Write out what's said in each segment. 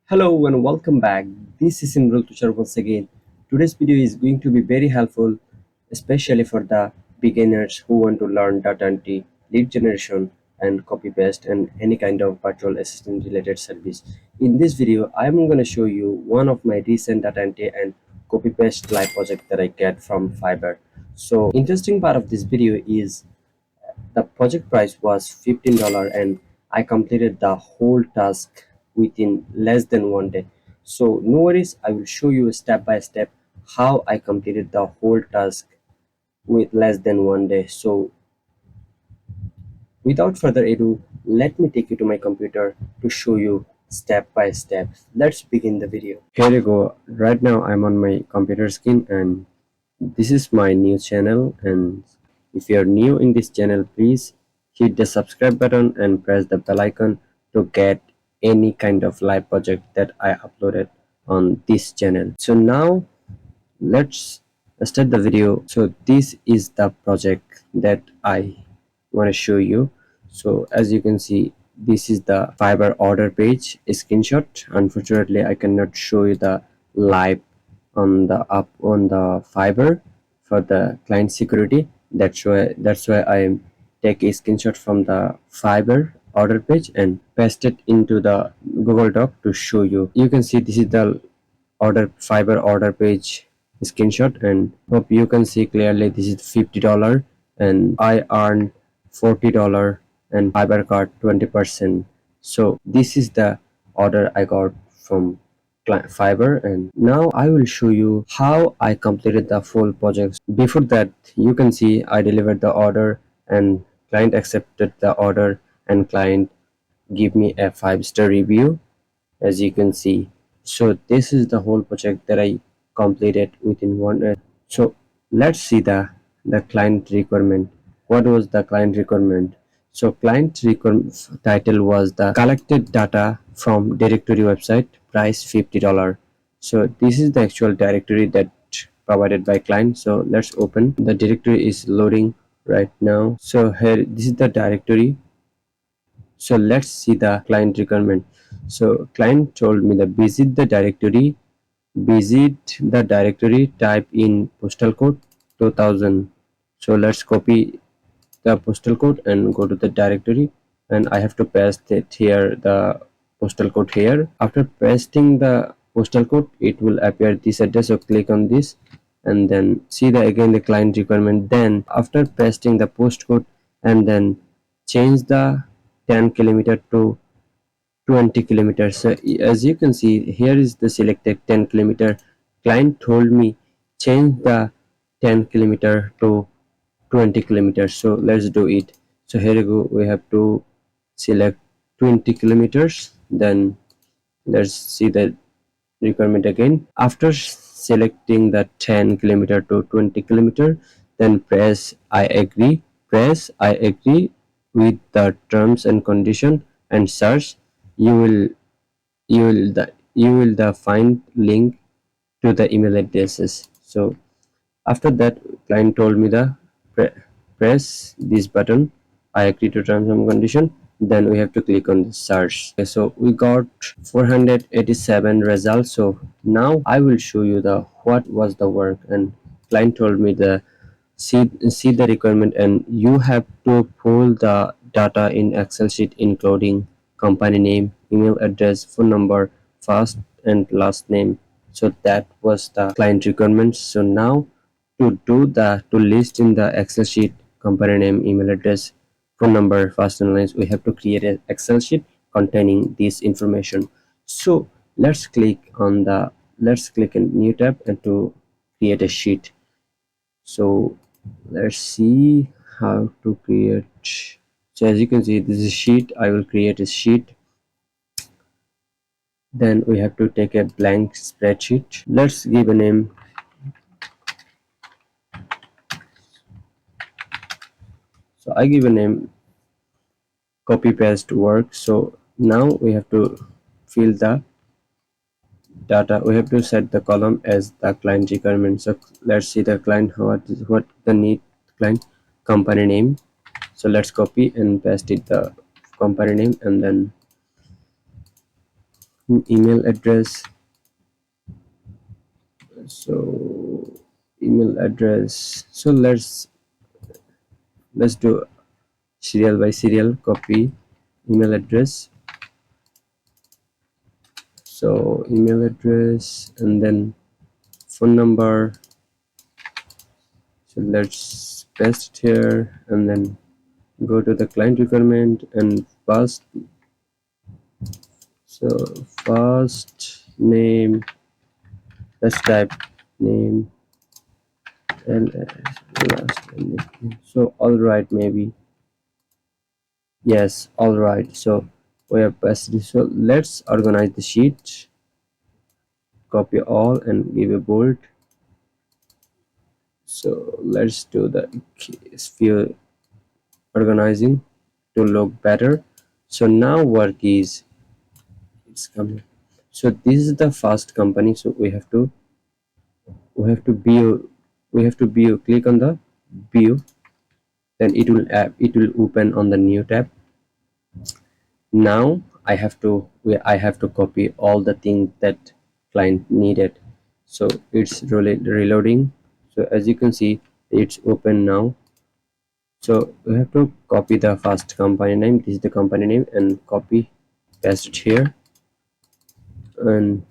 Hello and welcome back. This is Imrul Tusher once again. Today's video is going to be very helpful, especially for the beginners who want to learn data entry, lead generation, and copy paste, and any kind of virtual assistant related service. In this video, I'm going to show you one of my recent data entry and copy paste live project that I get from Fiverr. So, interesting part of this video is the project price was $15 and I completed the whole task within less than 1 day. So no worries, I will show you step by step how I completed the whole task with less than 1 day. So without further ado, let me take you to my computer to show you step by step. Let's begin the video. Here you go. Right now I'm on my computer screen and this is my new channel, and if you're new in this channel, please hit the subscribe button and press the bell icon to get any kind of live project that I uploaded on this channel. So now let's start the video. So this is the project that I want to show you. So as you can see, this is the Fiverr order page screenshot. Unfortunately, I cannot show you the live on the Fiverr for the client security. That's why I take a screenshot from the Fiverr order page and paste it into the Google Doc to show you. You can see this is the Fiverr order page screenshot, and hope you can see clearly this is $50 and I earned $40 and Fiverr got 20%. So this is the order I got from Fiverr, and now I will show you how I completed the full project. Before that, you can see I delivered the order and client accepted the order and client give me a 5-star review, as you can see. So this is the whole project that I completed within 1 so let's see the client requirement. What was the client requirement? So client requirement title was the collected data from directory website, price $50. So this is the actual directory that provided by client. So let's open. The directory is loading right now. So here, this is the directory. So let's see the client requirement. So client told me that visit the directory, type in postal code 2000. So let's copy the postal code and go to the directory, and I have to paste it here, the postal code here. After pasting the postal code, it will appear this address. So click on this and then see the client requirement. Then after pasting the postcode and then change the 10 kilometer to 20 kilometers. So as you can see, here is the selected 10 kilometer. Client told me change the 10 kilometer to 20 kilometers. So let's do it. So here you go, we have to select 20 kilometers. Then let's see the requirement again. After selecting the 10 kilometer to 20 kilometer, then press I agree with the terms and condition and search. You will find link to the email addresses. So after that, client told me the press this button, I agree to terms and condition. Then we have to click on the search. Okay, so we got 487 results. So now I will show you the what was the work. And client told me the see the requirement, and you have to pull the data in Excel sheet including company name, email address, phone number, first and last name. So that was the client requirement. So now to list in the Excel sheet company name, email address, phone number, first and last, we have to create an Excel sheet containing this information. So let's click in new tab and to create a sheet. So let's see how to create. So as you can see, this is a sheet. I will create a sheet. Then we have to take a blank spreadsheet. Let's give a name. So I give a name copy paste work. So now we have to fill the data. We have to set the column as the client requirement. So let's see the client, what the need client company name. So let's copy and paste it the company name, and then email address. So email address, so let's do serial by serial. Copy email address, so email address, and then phone number. So let's paste it here, and then go to the client requirement and pass. So first name, let's type name, and last name. So all right, maybe yes, all right. So we have passed this. So let's organize the sheet. Copy all and give a bold. So let's do the sphere organizing to look better. So now work is it's coming. So this is the first company. So we have to view, click on the view, then it will open on the new tab. Now I have to copy all the things that client needed. So it's really reloading. So as you can see, it's open now. So we have to copy the first company name. This is the company name, and copy paste it here. And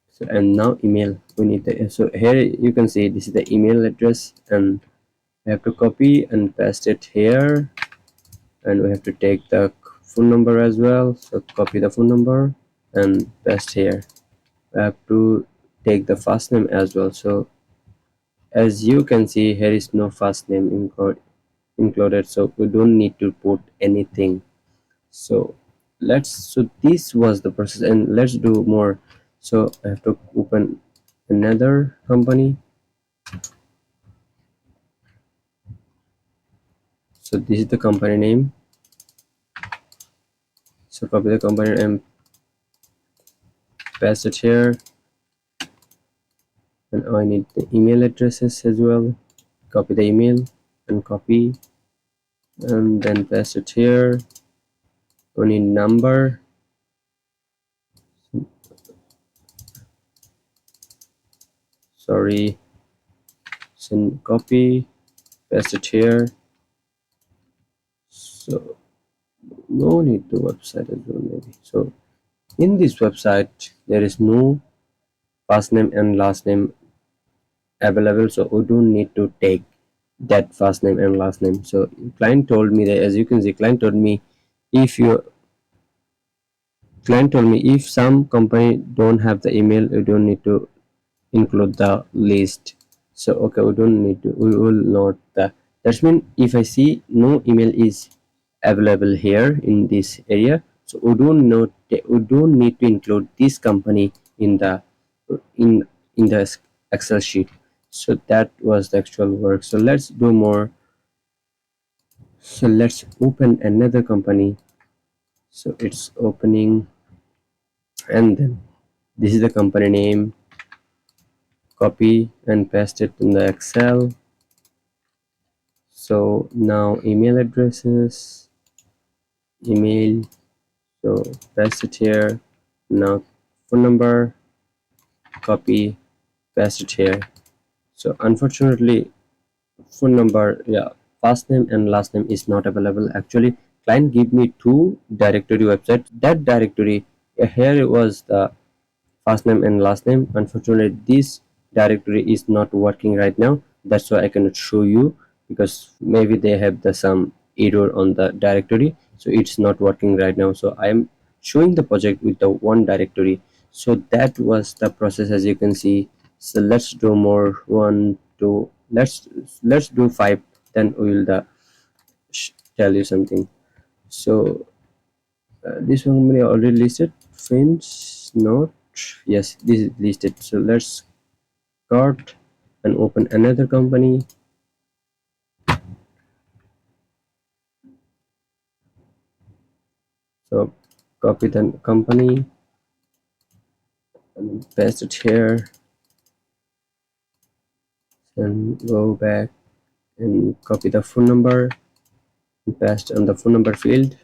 so, and now email, we need the, so here you can see this is the email address, and we have to copy and paste it here. And we have to take the phone number as well. So copy the phone number and paste here. We have to take the first name as well. So as you can see, here is no first name included, so we don't need to put anything. So this was the process, and let's do more. So I have to open another company. So this is the company name. So copy the company and paste it here. And I need the email addresses as well. Copy the email and copy, and then paste it here. We need number. Sorry. So copy, paste it here. So no need to website as well, maybe. So in this website there is no first name and last name available, so we don't need to take that first name and last name. So client told me that, as you can see, if you client told me if some company don't have the email, you don't need to include the list. So okay, we don't need to, we will not that's mean if I see no email is available here in this area, so we don't need to include this company in the in in the Excel sheet. So that was the actual work. So let's do more. So let's open another company. So it's opening, and then this is the company name. Copy and paste it in the Excel. So now email addresses, email, so paste it here. Now phone number, copy, paste it here. So unfortunately phone number, yeah, first name and last name is not available. Actually client give me two directory websites. That directory, here it was the first name and last name. Unfortunately this directory is not working right now. That's why I cannot show you, because maybe they have some error on the directory, so it's not working right now. So I'm showing the project with the one directory. So that was the process, as you can see. So let's do more. One, two, let's do five, then we will tell you something. So this one company already listed. Friends, not, yes, this is listed. So let's cart and open another company. So copy the company and paste it here, and go back and copy the phone number and paste on the phone number field.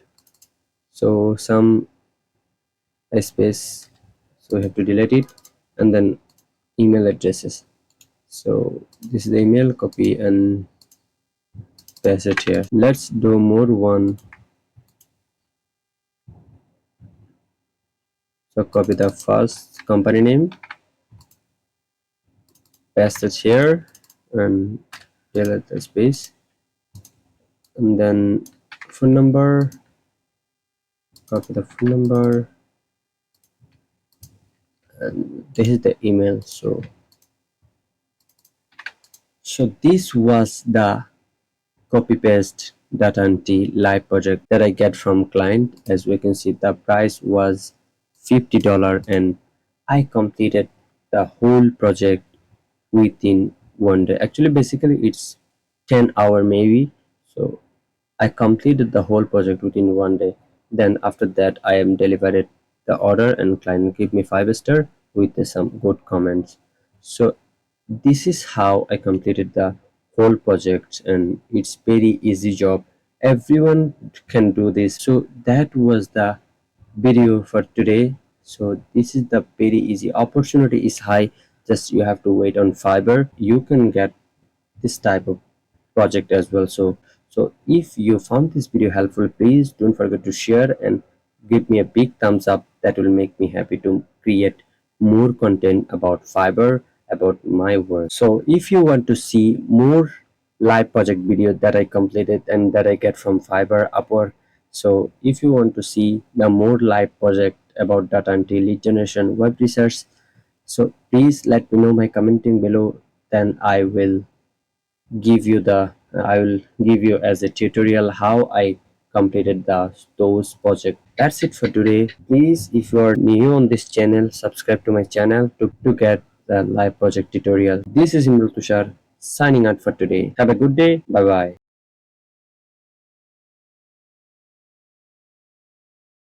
So some a space, so we have to delete it, and then email addresses. So this is the email, copy and paste it here. Let's do more one. So copy the first company name, paste it here, and delete the space, and then phone number, copy the phone number, and this is the email. So this was the copy paste data entry live project that I get from client. As we can see, the price was $50, and I completed the whole project within one day. Actually, basically it's 10 hour maybe. So I completed the whole project within one day. Then after that, I am delivered the order, and client give me 5 star with some good comments. So this is how I completed the whole project, and it's very easy job. Everyone can do this. So that was the video for today. So this is the very easy. Opportunity is high. Just you have to wait on Fiverr. You can get this type of project as well. So if you found this video helpful, please don't forget to share and give me a big thumbs up. That will make me happy to create more content about Fiverr, about my work. So if you want to see more live project video that I completed and that I get from Fiverr, Upwork, so if you want to see the more live project about data entry, lead generation, web research, so please let me know by commenting below. Then I will give you as a tutorial how I completed those projects. That's it for today. Please, if you are new on this channel, subscribe to my channel to get the live project tutorial. This is Imrul Tushar signing out for today. Have a good day. Bye bye.